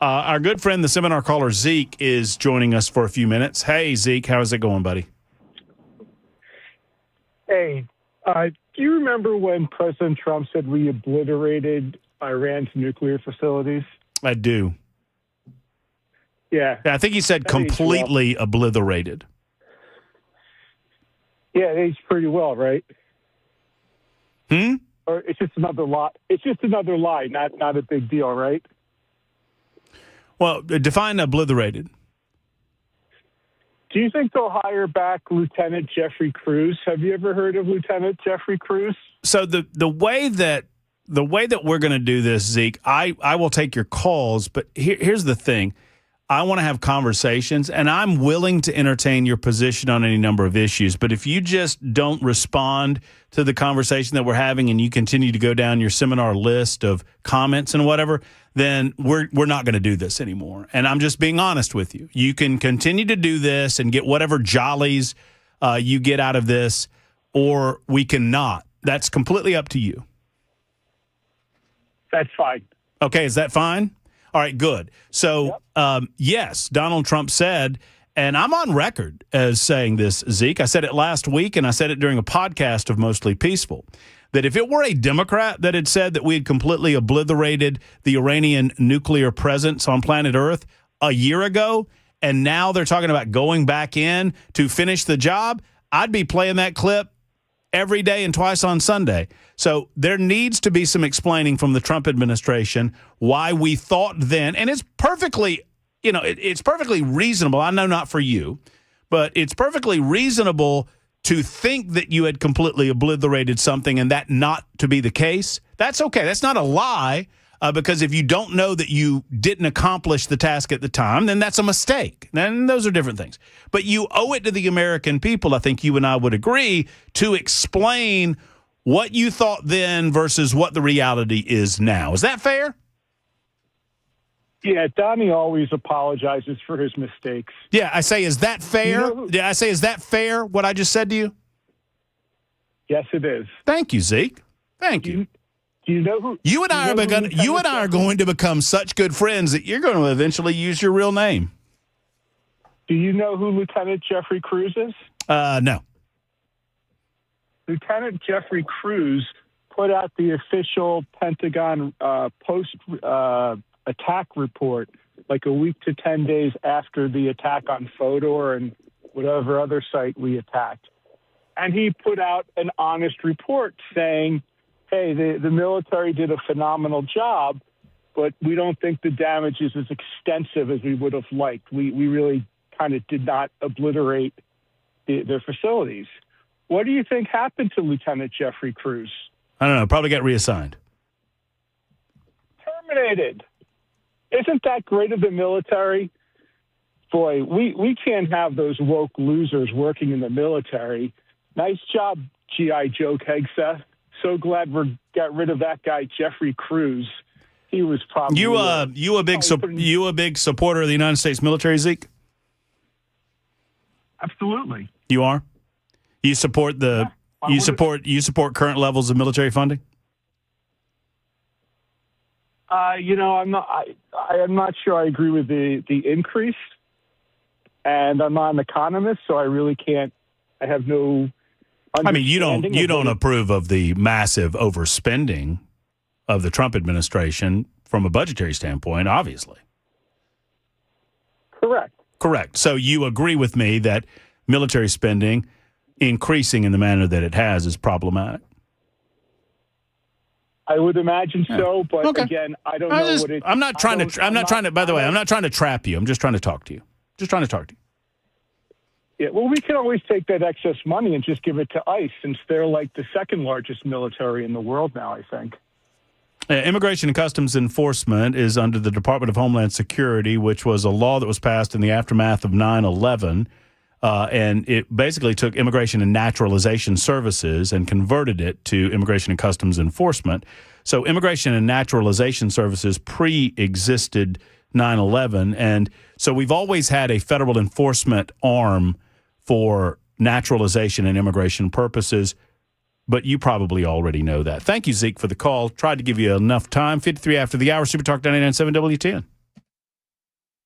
Our good friend, the seminar caller Zeke, is joining us for a few minutes. Hey, Zeke, how's it going, buddy? Hey, do you remember when President Trump said we obliterated Iran's nuclear facilities? I do. Yeah. I think he said completely obliterated. Yeah, it aged pretty well, right? Or it's just another lie. It's just another lie, not a big deal, right? Well, define obliterated. Do you think they'll hire back Lieutenant Jeffrey Cruz? Have you ever heard of Lieutenant Jeffrey Cruz? So the way that we're going to do this, Zeke, I will take your calls, but here's the thing. I want to have conversations, and I'm willing to entertain your position on any number of issues. But if you just don't respond to the conversation that we're having and you continue to go down your seminar list of comments and whatever, then we're not going to do this anymore. And I'm just being honest with you. You can continue to do this and get whatever jollies you get out of this, or we cannot. That's completely up to you. That's fine. Okay, is that fine? All right, good. So, yes, Donald Trump said, and I'm on record as saying this, Zeke. I said it last week, and I said it during a podcast of Mostly Peaceful, that if it were a Democrat that had said that we had completely obliterated the Iranian nuclear presence on planet Earth a year ago, and now they're talking about going back in to finish the job, I'd be playing that clip every day and twice on Sunday. So there needs to be some explaining from the Trump administration why we thought then, and it's perfectly, it's perfectly reasonable. I know not for you, but it's perfectly reasonable to think that you had completely obliterated something and that not to be the case. That's okay. That's not a lie, because if you don't know that you didn't accomplish the task at the time, then that's a mistake. Then those are different things. But you owe it to the American people, I think you and I would agree, to explain what you thought then versus what the reality is now. Is that fair? Yeah, Donnie always apologizes for his mistakes. Yeah, I say, is that fair? I say, is that fair, what I just said to you? Yes, it is. Thank you, Zeke. Thank you. Do you know who? You and I are going to become such good friends that you're going to eventually use your real name. Do you know who Lieutenant Jeffrey Cruz is? No. Lieutenant Jeffrey Cruz put out the official Pentagon post-attack report like a week to 10 days after the attack on Fodor and whatever other site we attacked. And he put out an honest report saying, hey, the military did a phenomenal job, but we don't think the damage is as extensive as we would have liked. We really kind of did not obliterate their facilities. What do you think happened to Lieutenant Jeffrey Cruz? I don't know. Probably got reassigned. Terminated. Isn't that great of the military? Boy, we can't have those woke losers working in the military. Nice job, G.I. Joe Kegseth. So glad we got rid of that guy, Jeffrey Cruz. He was probably you a big supporter of the United States military, Zeke? Absolutely. You are? You support you support current levels of military funding? I'm not sure I agree with the increase, and I'm not an economist, so I really can't. I have no. I mean, you don't approve of the massive overspending of the Trump administration from a budgetary standpoint, obviously. Correct. So you agree with me that military spending increasing in the manner that it has is problematic? I would imagine so, but again, I don't know what it. I'm not trying to. By the way, I'm not trying to trap you. I'm just trying to talk to you. Yeah, well, we can always take that excess money and just give it to ICE, since they're like the second largest military in the world now, I think. Immigration and Customs Enforcement is under the Department of Homeland Security, which was a law that was passed in the aftermath of 9/11. And it basically took Immigration and Naturalization Services and converted it to Immigration and Customs Enforcement. So Immigration and Naturalization Services pre-existed 9/11. And so we've always had a federal enforcement arm for naturalization and immigration purposes, but you probably already know that. Thank you, Zeke, for the call. Tried to give you enough time. 53 after the hour, Super Talk 99.7 WTN.